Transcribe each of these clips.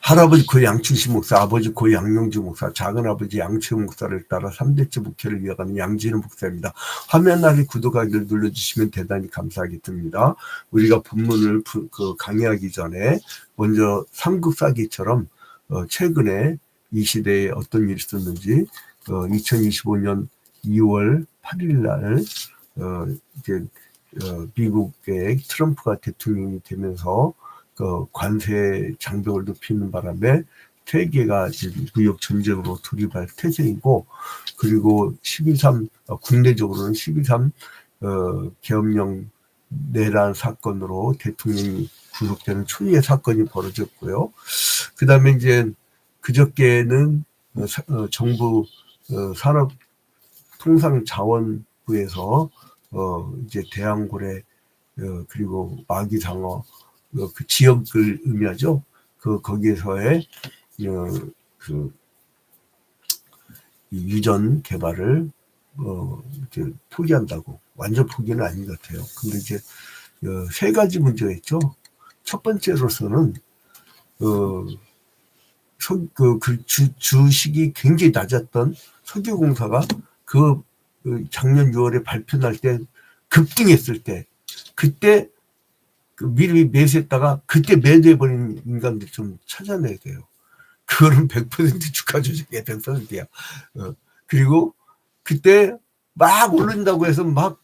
할아버지 고 양춘식 목사, 아버지 고 양용주 목사, 작은아버지 양채우 목사를 따라 3대째 목회를 이어가는 양진우 목사입니다. 화면 아래 구독하기를 눌러주시면 대단히 감사하겠습니다. 우리가 본문을 강의하기 전에 먼저 삼국사기처럼 최근에 이 시대에 어떤 일이 있었는지 2025년 2월 8일 날 이제 미국의 트럼프가 대통령이 되면서 관세 장벽을 높이는 바람에 세계가 지금 무역 전쟁으로 돌입할 태세이고, 그리고 12.3 국내적으로는 12.3 계엄령 내란 사건으로 대통령이 구속되는 초유의 사건이 벌어졌고요. 그 다음에 이제 그저께는 정부 산업통상자원부에서 이제 대왕고래 그리고 마기상어 그 지역을 의미하죠. 거기에서의 유전 개발을 이제 포기한다고. 완전 포기는 아닌 것 같아요. 근데 이제 세 가지 문제가 있죠. 첫 번째로서는 주식이 굉장히 낮았던 석유공사가 작년 6월에 발표 날 때 급등했을 때, 그때 미리 매수했다가 그때 매도해버린 인간들 좀 찾아내야 돼요. 그거는 100% 주가 조작이야, 100%야. 그리고 그때 막 오른다고 해서 막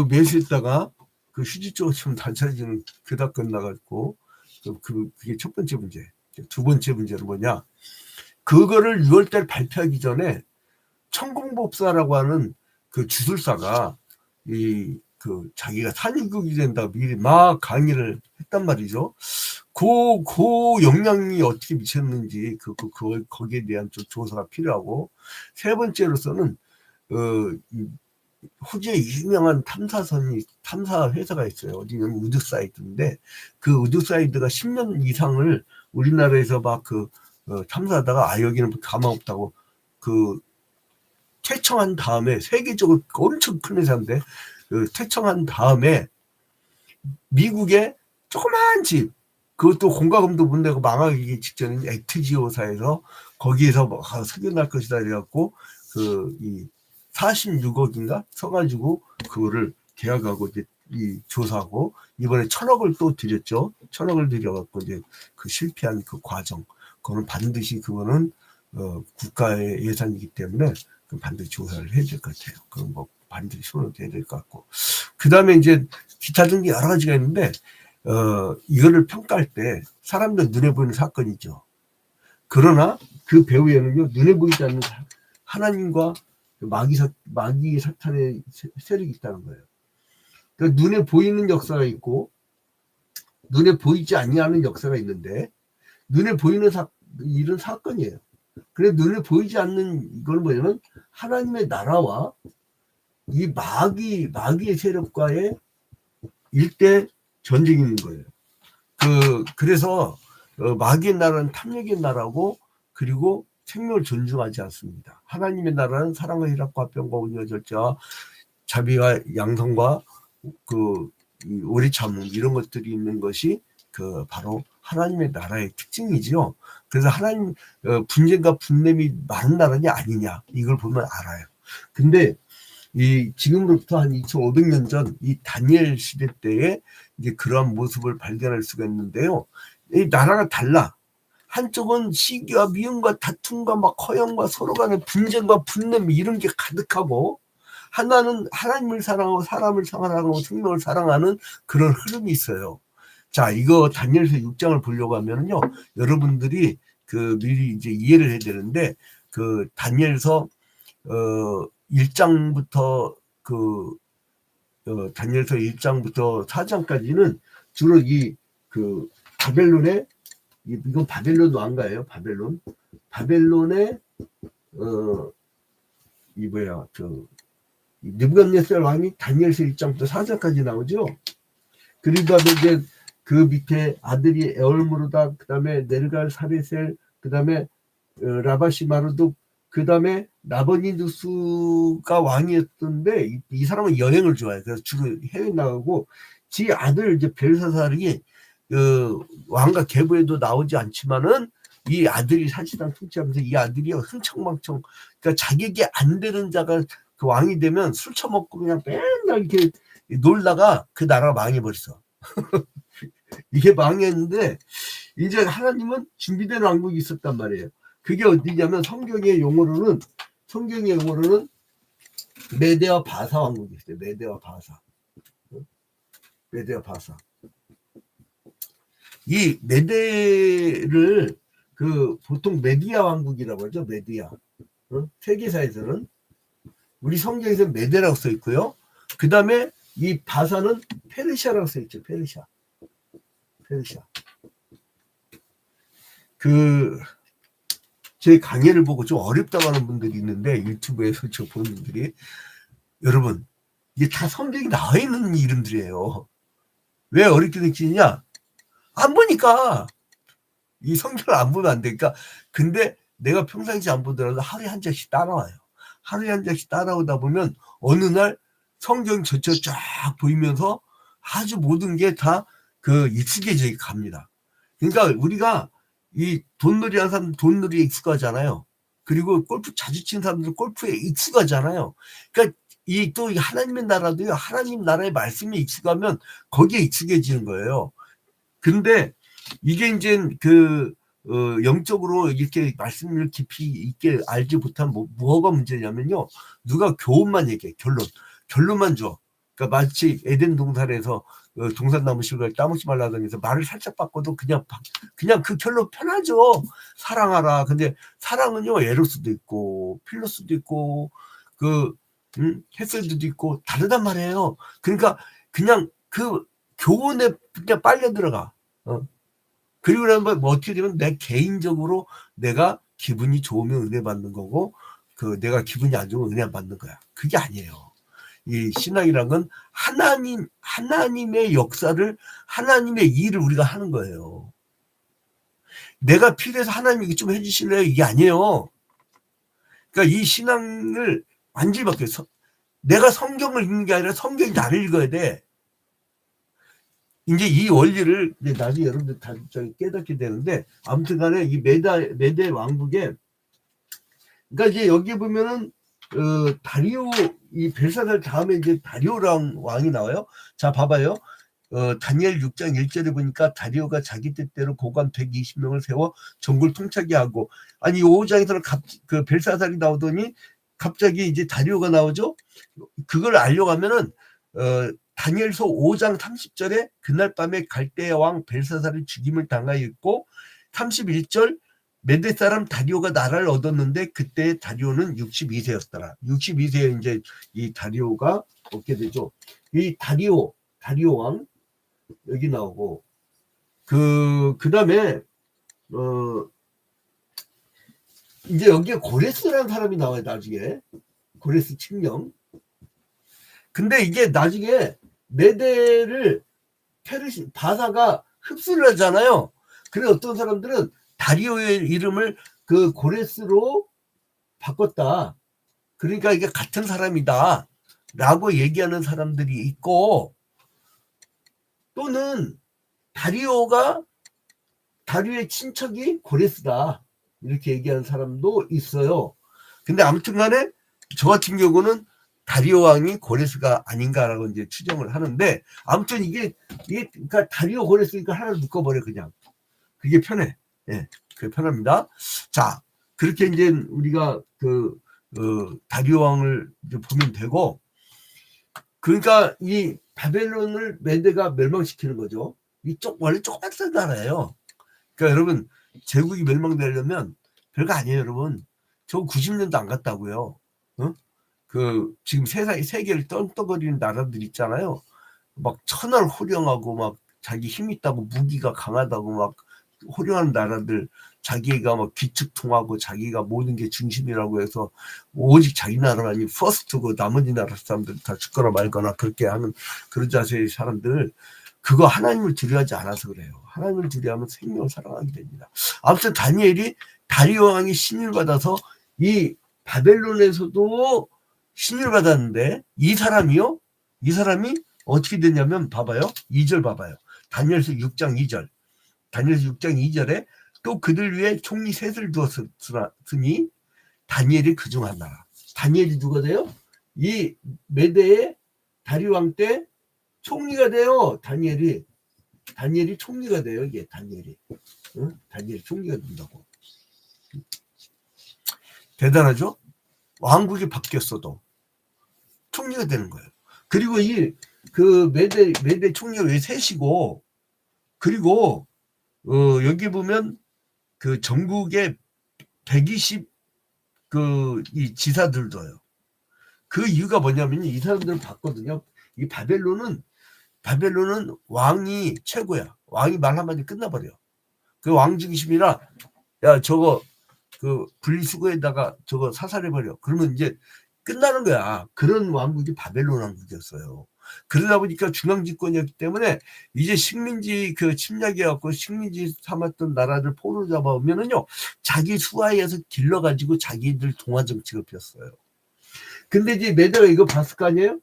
매수했다가 휴지조가 좀 단차지는 그다 끝나가지고, 그게 첫 번째 문제. 두 번째 문제는 뭐냐? 그거를 6월달 발표하기 전에 천공법사라고 하는 주술사가 자기가 산유국이 된다고 미리 막 강의를 했단 말이죠. 그 영향이 어떻게 미쳤는지 거기에 대한 좀 조사가 필요하고, 세 번째로서는 호주에 유명한 탐사 회사가 있어요. 어디냐면 우드사이드인데, 그 우드사이드가 10년 이상을 우리나라에서 막 탐사하다가 여기는 가망 없다고 퇴청한 다음에, 세계적으로 엄청 큰 회사인데 퇴청한 다음에 미국의 조그만 집, 그것도 공과금도 못 내고 망하기 직전인 액트지오사에서 거기에서 석유 날 것이다 이래갖고 이 46억인가 써가지고 그거를 계약하고 이제 조사하고, 이번에 1,000억을 또 들였죠. 1,000억을 들여갖고 이제 실패한 과정, 그거는 반드시 국가의 예산이기 때문에 반드시 조사를 해야 될 것 같아요. 그건 반드시 손을 대야 될 것 같고. 그 다음에 이제 기타 등기 여러 가지가 있는데, 이거를 평가할 때 사람들 눈에 보이는 사건이죠. 그러나 그 배후에는요, 눈에 보이지 않는 하나님과 마귀 사탄의 세력이 있다는 거예요. 그러니까 눈에 보이는 역사가 있고, 눈에 보이지 아니하는 역사가 있는데, 눈에 보이는 일은 사건이에요. 그래, 눈에 보이지 않는 이건 뭐냐면 하나님의 나라와 이 마귀의 세력과의 일대 전쟁이 있는 거예요. 그래서 마귀의 나라는 탐욕의 나라고, 그리고 생명을 존중하지 않습니다. 하나님의 나라는 사랑과 희락과 화평과 온유와 절제와 자비와 양성과 오래 참음, 이런 것들이 있는 것이 바로 하나님의 나라의 특징이죠. 그래서 하나님 분쟁과 분냄이 많은 나라냐 아니냐, 이걸 보면 알아요. 근데 지금으로부터 한 2,500년 전 이 다니엘 시대 때에 이제 그러한 모습을 발견할 수가 있는데요. 이 나라가 달라. 한쪽은 시기와 미움과 다툼과 막 허영과 서로 간의 분쟁과 분냄, 이런 게 가득하고, 하나는 하나님을 사랑하고 사람을 사랑하고 생명을 사랑하는 그런 흐름이 있어요. 자, 이거 다니엘서 6장을 보려고 하면은요, 여러분들이 미리 이제 이해를 해야 되는데, 다니엘서 1장부터 다니엘서 1장부터 4장까지는 주로 바벨론의, 이건 바벨론 왕가예요. 바벨론의 느부갓네살 왕이 다니엘서 1장부터 4장까지 나오죠. 그리고 이제 그 밑에 아들이 에올무르다, 그 다음에 네르갈 사레셀, 그 다음에 라바시 마르둑, 그 다음에 나버니누스가 왕이었던데, 이 사람은 여행을 좋아해요. 그래서 주로 해외 나가고, 지 아들 이제 벨사살이 왕가 계보에도 나오지 않지만은 이 아들이 사실상 통치하면서 이 아들이 흥청망청, 그러니까 자기에게 안 되는 자가 그 왕이 되면 술 처먹고 그냥 맨날 이렇게 놀다가 그 나라가 망해버렸어. 이게 망했는데 이제 하나님은 준비된 왕국이 있었단 말이에요. 그게 어디냐면 성경의 용어로는 메대와 바사 왕국이 있어요. 메대와 바사. 메대와 바사. 이 메대를 그 보통 메디아 왕국이라고 하죠. 메디아. 세계사에서는 우리 성경에서 메대라고 써 있고요. 그 다음에 이 바사는 페르시아라고 써 있죠. 페르시아. 제 강의를 보고 좀 어렵다고 하는 분들이 있는데 유튜브에서 저 보는 분들이, 여러분 이게 다 성경에 나와 있는 이름들이에요. 왜 어렵게 느끼느냐? 안 보니까. 이 성경을 안 보면 안 되니까. 근데 내가 평상시 안 보더라도 하루에 한 장씩 따라와요. 하루에 한 장씩 따라오다 보면 어느 날 성경 전체 쫙 보이면서 아주 모든 게 다 그 익숙해져 갑니다. 그러니까 우리가 이 돈놀이 하는 사람 돈놀이에 익숙하잖아요. 그리고 골프 자주 치는 사람들 골프에 익숙하잖아요. 그러니까 이 또 하나님의 나라도요. 하나님 나라의 말씀에 익숙하면 거기에 익숙해지는 거예요. 근데 이게 이제 영적으로 이렇게 말씀을 깊이 있게 알지 못한 뭐가 문제냐면요. 누가 교훈만 얘기해. 결론만 줘. 그러니까 마치 에덴 동산에서 동산나무 실과를 따먹지 말라고 해서 말을 살짝 바꿔도 그냥 그 결론 편하죠. 사랑하라. 근데 사랑은요 에로스도 있고 필로스도 있고 헤세드도 있고 다르단 말이에요. 그러니까 그냥 그 교훈에 그냥 빨려 들어가. 그리고 나면 뭐 어떻게 되면 내 개인적으로 내가 기분이 좋으면 은혜 받는 거고, 내가 기분이 안 좋으면 은혜 안 받는 거야. 그게 아니에요. 이 신앙이란 건 하나님의 역사를, 하나님의 일을 우리가 하는 거예요. 내가 필요해서 하나님이 좀 해주실래요? 이게 아니에요. 그러니까 이 신앙을 완전히 바뀌어서 내가 성경을 읽는 게 아니라 성경이 나를 읽어야 돼. 이제 이 원리를 이제 나중에 여러분들 다 깨닫게 되는데, 아무튼 간에 이 메대 왕국에, 그러니까 이제 여기 보면은 다리오, 이 벨사살 다음에 이제 다리오랑 왕이 나와요. 자, 봐봐요. 다니엘 6장 1절에 보니까 다리오가 자기 뜻대로 고관 120명을 세워 전국을 통치하게 하고, 아니 5장에서는 그 벨사살이 나오더니 갑자기 이제 다리오가 나오죠. 그걸 알려고 하면은 다니엘서 5장 30절에 그날 밤에 갈대아 왕 벨사살이 죽임을 당하였고, 31절 메대 사람 다리오가 나라를 얻었는데 그때 다리오는 62세였더라. 62세에 이제 이 다리오가 얻게 되죠. 이 다리오 왕 여기 나오고, 그다음에 이제 여기에 고레스라는 사람이 나와요. 나중에 고레스 칙령. 근데 이게 나중에 메대를 바사가 흡수를 하잖아요. 그래서 어떤 사람들은 다리오의 이름을 그 고레스로 바꿨다. 그러니까 이게 같은 사람이다 라고 얘기하는 사람들이 있고, 또는 다리오의 친척이 고레스다 이렇게 얘기하는 사람도 있어요. 근데 아무튼 간에 저 같은 경우는 다리오 왕이 고레스가 아닌가라고 이제 추정을 하는데, 아무튼 이게 그러니까 다리오 고레스니까 하나를 묶어버려 그냥. 그게 편해. 예, 그게 편합니다. 자, 그렇게 이제 우리가 다리오 왕을 이제 보면 되고, 그러니까 이 바벨론을 메대가 멸망시키는 거죠. 원래 조그맣던 나라예요. 그러니까 여러분, 제국이 멸망되려면 별거 아니에요, 여러분. 저 90년도 안 갔다고요. 지금 세계를 떵떵거리는 나라들 있잖아요. 막 천할 호령하고 막 자기 힘 있다고 무기가 강하다고 막 호령하는 나라들, 자기가 막 기축통하고 자기가 모든 게 중심이라고 해서 오직 자기 나라만이 퍼스트고 나머지 나라 사람들 다 죽거나 말거나 그렇게 하는 그런 자세의 사람들, 그거 하나님을 두려워하지 않아서 그래요. 하나님을 두려워하면 생명을 사랑하게 됩니다. 아무튼 다니엘이 다리오 왕이 신유를 받아서 이 바벨론에서도 신유를 받았는데, 이 사람이 어떻게 됐냐면 봐봐요. 2절 봐봐요. 다니엘서 6장 2절. 다니엘서 6장 2절에 또 그들 위에 총리 셋을 두었으니 다니엘이 그중 하나라. 다니엘이 누가 돼요? 이 메대의 다리오 왕 때 총리가 돼요. 다니엘이 총리가 돼요. 이게 다니엘이. 응? 다니엘이 총리가 된다고. 대단하죠? 왕국이 바뀌었어도 총리가 되는 거예요. 그리고 이 그 메대 총리가 왜 셋이고, 그리고 여기 보면 그 전국에 120 이 지사들도요. 그 이유가 뭐냐면 이 사람들은 봤거든요. 이 바벨론은 왕이 최고야. 왕이 말 한마디 끝나버려. 그 왕중심이라, 야 저거 그 분리수거에다가 저거 사살해버려. 그러면 이제 끝나는 거야. 그런 왕국이 바벨론 왕국이었어요. 그러다 보니까 중앙집권이었기 때문에 이제 식민지 그 침략해갖고 식민지 삼았던 나라들 포로 잡아오면은요, 자기 수하에서 길러가지고 자기들 동화 정책을 폈어요. 근데 이제 메대가 이거 봤을 거 아니에요?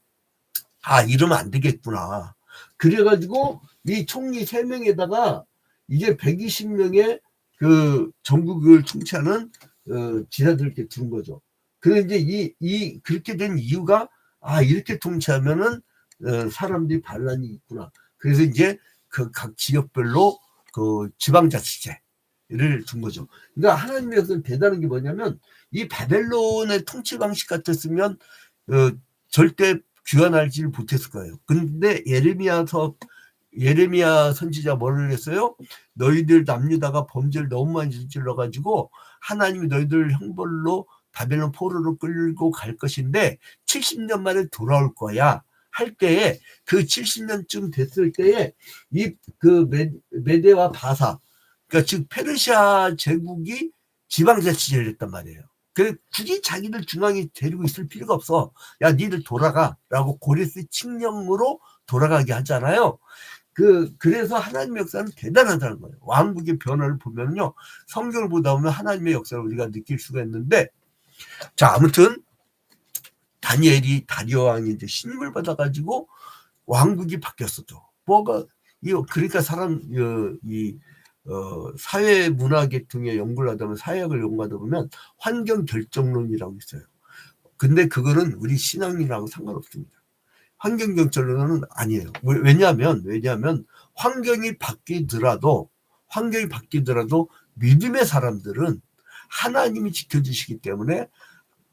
아, 이러면 안 되겠구나. 그래가지고 이 총리 3명에다가 이제 120명의 그 전국을 통치하는 지사들께 준 거죠. 그런데 이제 그렇게 된 이유가, 아, 이렇게 통치하면은 사람들이 반란이 있구나. 그래서 이제 그 각 지역별로 그 지방자치제를 준 거죠. 그러니까 하나님의 역사는 대단한 게 뭐냐면, 이 바벨론의 통치 방식 같았으면 절대 귀환하지를 못했을 거예요. 근데 예레미야 선지자 뭐를 했어요? 너희들 남유다가 범죄를 너무 많이 저질러 가지고 하나님이 너희들 형벌로 바벨론 포로로 끌고 갈 것인데 70년 만에 돌아올 거야 할 때에, 그 70년쯤 됐을 때에 이 그 메대와 바사, 그러니까 즉 페르시아 제국이 지방자치제를 했단 말이에요. 그래 굳이 자기들 중앙에 데리고 있을 필요가 없어. 야, 니들 돌아가라고 고레스 칙령으로 돌아가게 하잖아요. 그래서 하나님의 역사는 대단하다는 거예요. 왕국의 변화를 보면요, 성경을 보다 보면 하나님의 역사를 우리가 느낄 수가 있는데, 자, 아무튼 다니엘이 다리오 왕이 이제 신임을 받아가지고 왕국이 바뀌었어도 뭐가 그러니까 사회 문화 계통의 연구를 하다 보면, 사회학을 연구하다 보면 환경 결정론이라고 있어요. 근데 그거는 우리 신앙이라고 상관없습니다. 환경 결정론은 아니에요. 왜냐하면 환경이 바뀌더라도 믿음의 사람들은 하나님이 지켜주시기 때문에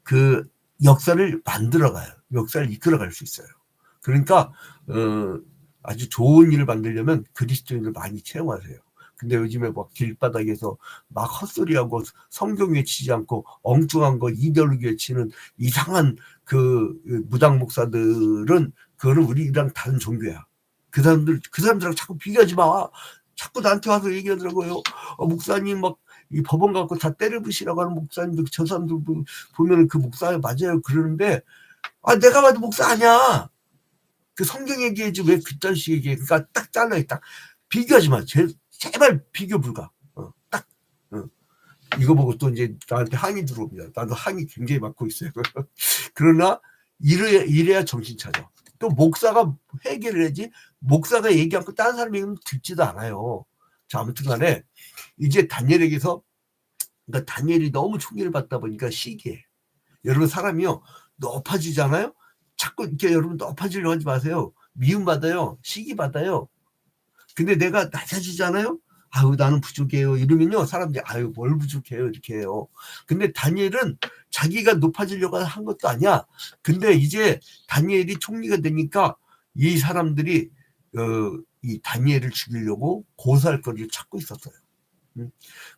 그 역사를 만들어가요. 역사를 이끌어갈 수 있어요. 그러니까 아주 좋은 일을 만들려면 그리스도인을 많이 채용하세요. 근데 요즘에 막 길바닥에서 막 헛소리하고 성경 외치지 않고 엉뚱한 거 이데올로기 외치는 이상한 그 무당 목사들은, 그거는 우리랑 다른 종교야. 그 사람들하고 자꾸 비교하지 마. 자꾸 나한테 와서 얘기하더라고요. 목사님 막 이 법원 갖고 다 때려부시라고 하는 목사님들, 저 사람들 보면 그 목사 맞아요 그러는데, 아, 내가 봐도 목사 아니야. 그 성경 얘기해지 왜 그딴 식 얘기해. 그러니까 딱 잘라. 딱 비교하지 마. 제발 비교 불가. 이거 보고 또 이제 나한테 항의 들어옵니다. 나도 항의 굉장히 많고 있어요. 그러나 이래야 정신 차려. 또 목사가 회개를 해야지, 목사가 얘기한 거 다른 사람이 듣지도 않아요. 자, 아무튼 간에 이제 다니엘에게서, 그러니까 다니엘이 너무 총애를 받다 보니까 시기해. 여러분, 사람이요 높아지잖아요. 자꾸 이렇게 여러분 높아지려고 하지 마세요. 미움받아요. 시기받아요. 근데 내가 낮아지잖아요. 아유, 나는 부족해요 이러면요, 사람들이 아유, 뭘 부족해요 이렇게 해요. 근데 다니엘은 자기가 높아지려고 한 것도 아니야. 근데 이제 다니엘이 총리가 되니까 이 사람들이 이 다니엘을 죽이려고 고소할 거리를 찾고 있었어요.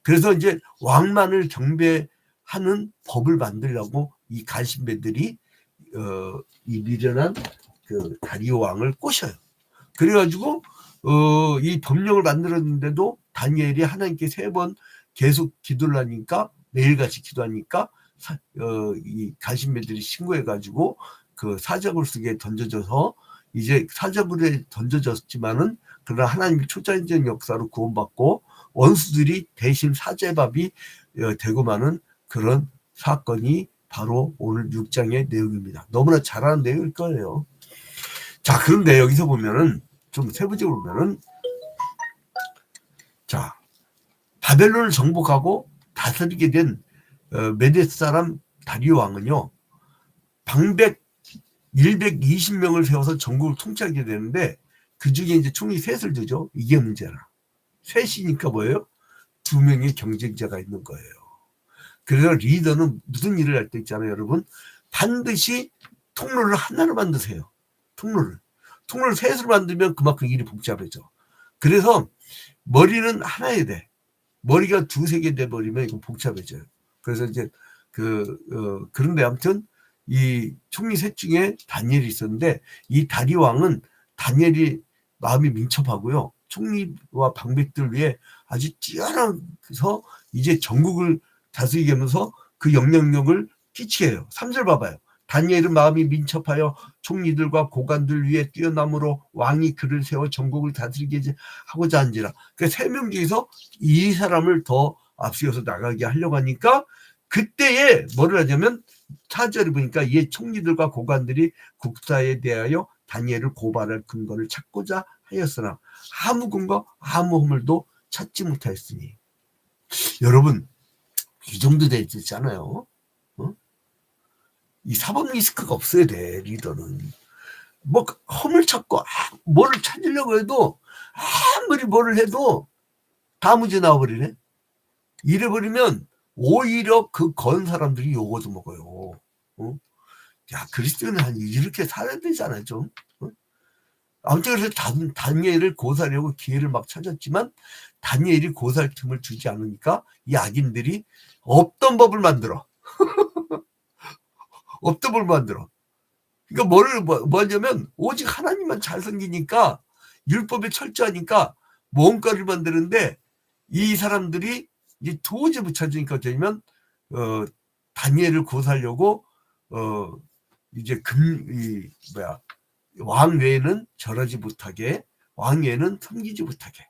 그래서 이제 왕만을 경배하는 법을 만들려고 이 가신배들이 이 미련한 그 다리오 왕을 꼬셔요. 그래가지고 이 법령을 만들었는데도 다니엘이 하나님께 3번 계속 기도를 하니까, 매일같이 기도하니까 이 가신배들이 신고해가지고 그 사자굴 속에 던져져서, 이제 사자굴에 던져졌지만은 그러나 하나님의 초자연적 역사로 구원받고 원수들이 대신 사제밥이 되고 마는 그런 사건이 바로 오늘 6장의 내용입니다. 너무나 잘 아는 내용일 거예요. 자, 그런데 여기서 보면은 좀 세부적으로 보면은, 자, 바벨론을 정복하고 다스리게 된 메데스 사람 다리오 왕은요, 방백 120명을 세워서 전국을 통치하게 되는데 그 중에 이제 총리 셋을 두죠. 이게 문제라. 셋이니까 뭐예요? 2명의 경쟁자가 있는 거예요. 그래서 리더는 무슨 일을 할 때 있잖아요, 여러분. 반드시 통로를 하나로 만드세요. 통로를 셋으로 만들면 그만큼 일이 복잡해져. 그래서 머리는 하나야 돼. 머리가 2-3개 돼버리면 이거 복잡해져요. 그래서 이제 그런데 아무튼 이 총리 셋 중에 다니엘이 있었는데, 이 다리 왕은 다니엘이 마음이 민첩하고요, 총리와 방백들 위해 아주 뛰어나서 이제 전국을 다스리게 하면서 그 영향력을 끼치게 해요. 3절 봐봐요. 다니엘은 마음이 민첩하여 총리들과 고관들 위에 뛰어남으로 왕이 그를 세워 전국을 다스리게 하고자 한지라. 그 3명 중에서 이 사람을 더 앞세워서 나가게 하려고 하니까, 그때에 뭐를 하냐면 4절에 보니까 이 총리들과 고관들이 국사에 대하여 다니엘을 고발할 근거를 찾고자 하였으나 아무 근거 아무 허물도 찾지 못하였으니. 여러분, 이 정도 되잖아요. 이 사법 리스크가 없어야 돼. 리더는 뭐 허물 찾고 뭐를 찾으려고 해도 아무리 뭐를 해도 다 문제 나와버리네. 이래버리면 오히려 그 건 사람들이 욕을 먹어요. 야, 그리스도는 이렇게 살아야 되잖아요, 좀. 아무튼 그래서 다니엘을 고사하려고 기회를 막 찾았지만 다니엘이 고사할 틈을 주지 않으니까 이 악인들이 없던 법을 만들어. 없던 법을 만들어. 그러니까 뭐 하냐면 오직 하나님만 잘 섬기니까, 율법에 철저하니까 뭔가를 만드는데, 이 사람들이 이제 도저히 못 찾으니까 어쩌면 다니엘을 고사하려고 이제 왕 외에는 절하지 못하게, 왕 외에는 섬기지 못하게.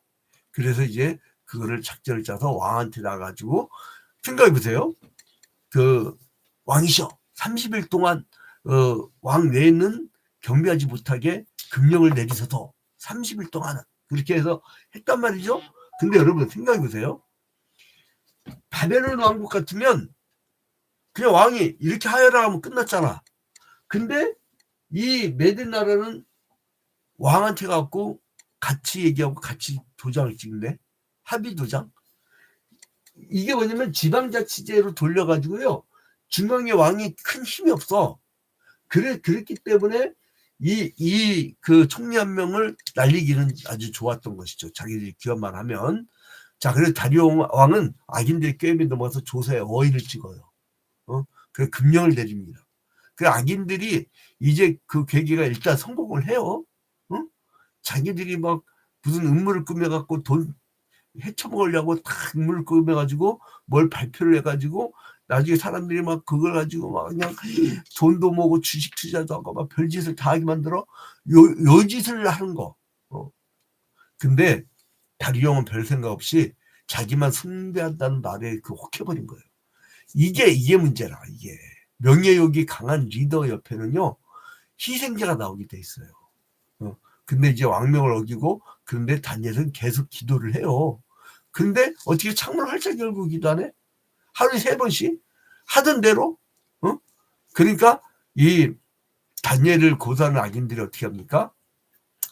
그래서 이제 그거를 작전을 짜서 왕한테 나가지고, 생각해 보세요. 그 왕이셔, 30일 동안 왕 외에는 경배하지 못하게 금령을 내리셔서 30일 동안은 그렇게 해서 했단 말이죠. 근데 여러분 생각해 보세요. 바벨론 왕국 같으면 그냥 왕이 이렇게 하여라 하면 끝났잖아. 근데 이 메대 나라는 왕한테 갖고 같이 얘기하고 같이 도장을 찍네. 합의 도장. 이게 뭐냐면 지방자치제로 돌려가지고요, 중앙의 왕이 큰 힘이 없어. 그랬기 때문에 그 총리 한 명을 날리기는 아주 좋았던 것이죠. 자기들이 기원만 하면. 자, 그래서 다리오 왕은 악인들의 꾀임에 넘어가서 조사에 어의를 찍어요. 그래서 금령을 내립니다. 그 악인들이 이제 그 계기가 일단 성공을 해요. 자기들이 막 무슨 음모를 꾸며갖고 돈 헤쳐먹으려고 다 음모를 꾸며가지고 뭘 발표를 해가지고 나중에 사람들이 막 그걸 가지고 막 그냥 돈도 모으고 주식 투자도 하고 막 별짓을 다 하게 만들어. 요 짓을 하는 거. 근데 다리용은 별 생각 없이 자기만 숭배한다는 말에 혹해버린 거예요. 이게 문제라. 이게 명예욕이 강한 리더 옆에는요, 희생자가 나오게 돼 있어요. 근데 이제 왕명을 어기고, 그런데 다니엘은 계속 기도를 해요. 근데 어떻게 창문을 활짝 열고 기도하네? 하루에 3번씩 하던 대로. 그러니까 이 다니엘을 고사하는 악인들이 어떻게 합니까?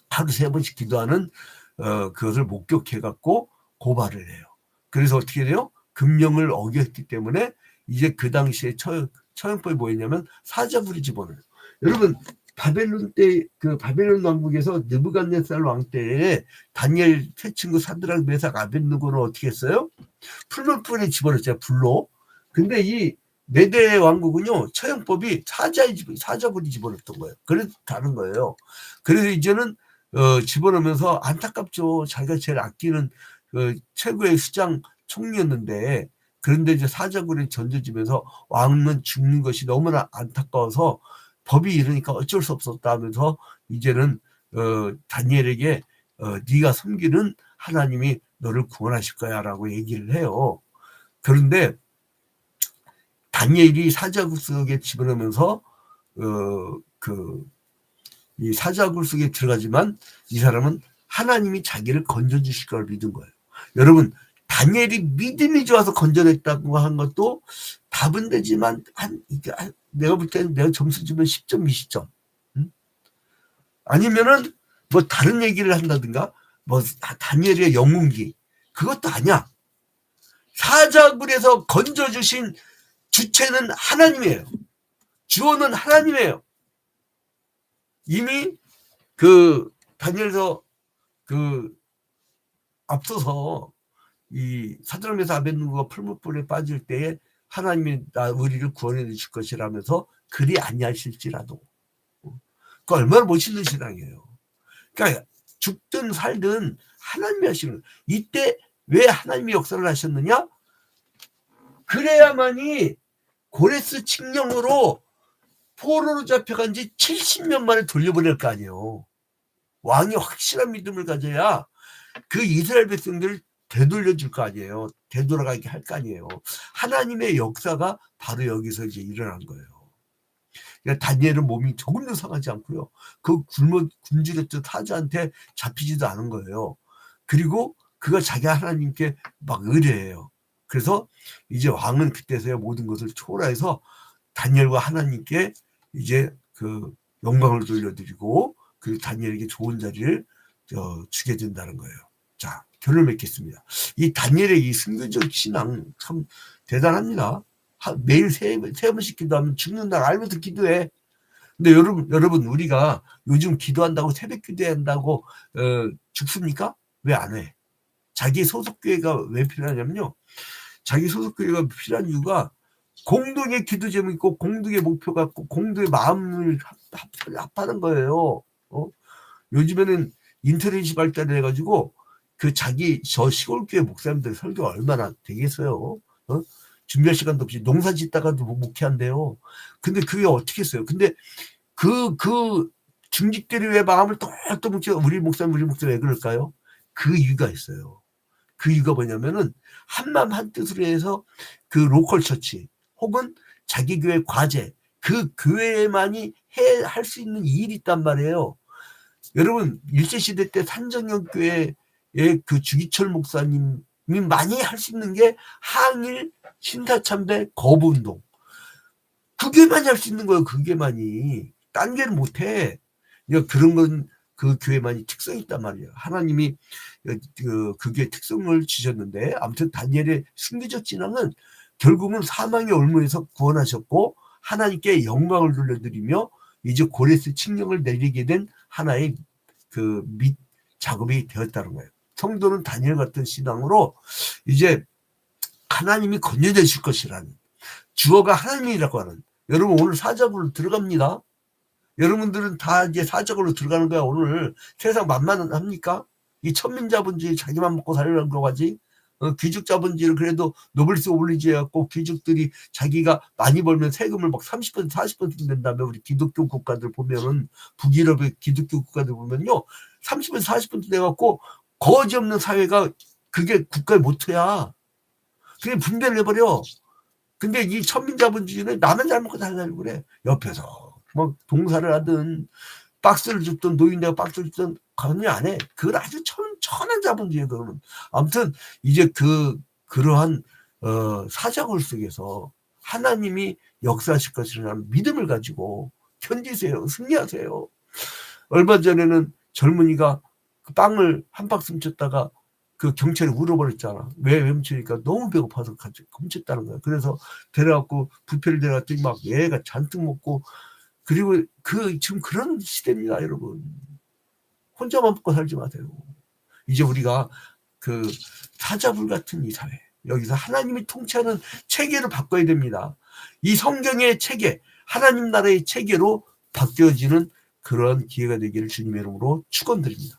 하루 3번씩 기도하는 그것을 목격해 갖고 고발을 해요. 그래서 어떻게 돼요? 금령을 어겼기 때문에 이제 그 당시에 처형법이 뭐였냐면 사자굴이 집어넣어요. 여러분, 바벨론 때, 그 바벨론 왕국에서 느부갓네살 왕 때에 다니엘 세 친구 사드락 메삭 아벳느고는 어떻게 했어요? 풀무불에 집어넣었잖아요, 불로. 근데 이 메대 왕국은요, 처형법이 사자굴이 집어넣었던 거예요. 그래서 다른 거예요. 그래서 이제는 집어넣으면서 안타깝죠. 자기가 제일 아끼는 최고의 수장 총리였는데, 그런데 이제 사자굴에 던져지면서 왕은 죽는 것이 너무나 안타까워서 법이 이러니까 어쩔 수 없었다 하면서 이제는 다니엘에게 네가 섬기는 하나님이 너를 구원하실 거야 라고 얘기를 해요. 그런데 다니엘이 사자굴 속에 집어넣으면서 이 사자굴 속에 들어가지만 이 사람은 하나님이 자기를 건져주실 걸 믿은 거예요. 여러분, 다니엘이 믿음이 좋아서 건져냈다고 한 것도 답은 되지만 내가 볼 때는 내가 점수 주면 10점, 20점. 응? 아니면은 뭐 다른 얘기를 한다든가 뭐 다니엘의 영웅기 그것도 아니야. 사자굴에서 건져주신 주체는 하나님이에요. 주어는 하나님이에요. 이미 그 다니엘서 그 앞서서 이 사드락메사 아벳느고가 풀무불에 빠질 때에 하나님이 우리를 구원해 주실 것이라면서 그리 아니하실지라도 그 얼마나 멋있는 신앙이에요. 그러니까 죽든 살든 하나님이 하시는 거예요. 이때 왜 하나님이 역사를 하셨느냐? 그래야만이 고레스 칙령으로 포로로 잡혀간 지 70년 만에 돌려보낼 거 아니에요. 왕이 확실한 믿음을 가져야 그 이스라엘 백성들을 되돌려줄 거 아니에요. 되돌아가게 할 거 아니에요. 하나님의 역사가 바로 여기서 이제 일어난 거예요. 그러니까 다니엘은 몸이 조금도 상하지 않고요. 그 굶주렸던 사자한테 잡히지도 않은 거예요. 그리고 그가 자기 하나님께 막 의뢰해요. 그래서 이제 왕은 그때서야 모든 것을 초월해서 다니엘과 하나님께 이제 그 영광을 돌려드리고 그 다니엘에게 좋은 자리를 주게 된다는 거예요. 자, 결론을 맺겠습니다. 이 다니엘의 이 순교적 신앙 참 대단합니다. 매일 세 번씩 기도하면 죽는 날 알면서 기도해. 근데 여러분 우리가 요즘 기도한다고 새벽 기도한다고 죽습니까? 왜 안 해? 자기 소속교회가 왜 필요하냐면요. 자기 소속교회가 필요한 이유가 공동의 기도 제목이 있고 공동의 목표가 있고 공동의 마음을 합하는 거예요. 요즘에는 인터넷이 발달해가지고 그 자기 저 시골교회 목사님들 설교가 얼마나 되겠어요. 준비할 시간도 없이 농사 짓다가도 목회한대요. 근데 그게 어떻게 했어요? 근데 그 중직들이 왜 마음을 똘똘 뭉쳐 우리 목사님 왜 그럴까요? 그 이유가 있어요. 그 이유가 뭐냐면은 한마음 한뜻으로 해서 그 로컬 처치 혹은 자기 교회 과제 그 교회만이 할 수 있는 일이 있단 말이에요. 여러분 일제시대 때 산정형 교회의 그 주기철 목사님이 많이 할 수 있는 게 항일 신사참배 거부운동 그게만이 할 수 있는 거예요. 그게만이 딴 게는 못해. 그런 건 그 교회만이 특성이 있단 말이에요. 하나님이 그게 특성을 주셨는데 아무튼 다니엘의 순교적 진앙은 결국은 사망의 올무에서 구원하셨고 하나님께 영광을 돌려드리며 이제 고레스 칙령을 내리게 된 하나의 그 작업이 되었다는 거예요. 성도는 다니엘 같은 신앙으로 이제 하나님이 건져내실 것이라는 주어가 하나님이라고 하는 여러분 오늘 사자굴로 들어갑니다. 여러분들은 다 이제 사자굴로 들어가는 거야. 오늘 세상 만만합니까? 이 천민자본주의 자기만 먹고 살려고 하지. 귀족자본주의를 그래도 노블리스 오블리주 해갖고 귀족들이 자기가 많이 벌면 세금을 막 30% 40% 낸다며 우리 기독교 국가들 보면은 북유럽의 기독교 국가들 보면요 30% 40% 내갖고 거지 없는 사회가 그게 국가의 모토야. 그게 분배를 해버려. 근데 이 천민자본주의는 나만 잘 먹고 살려고 그래. 옆에서 뭐 동사를 하든 박스를 줍든 노인네가 박스를 줍든 그런 일 안 해. 그건 아주 천한 자본주의예요. 그거는. 아무튼 이제 그러한 사자굴 속에서 하나님이 역사하실 것이라는 믿음을 가지고 견디세요. 승리하세요. 얼마 전에는 젊은이가 그 빵을 한 박스 훔쳤다가 그 경찰이 울어버렸잖아. 왜 훔치니까 너무 배고파서 같이 훔쳤다는 거야. 그래서 데려갖고 부패를 데려갔더니 막 애가 잔뜩 먹고 그리고 지금 그런 시대입니다, 여러분. 혼자만 먹고 살지 마세요. 이제 우리가 그 사자불 같은 이 사회, 여기서 하나님이 통치하는 체계를 바꿔야 됩니다. 이 성경의 체계, 하나님 나라의 체계로 바뀌어지는 그런 기회가 되기를 주님의 이름으로 축원드립니다.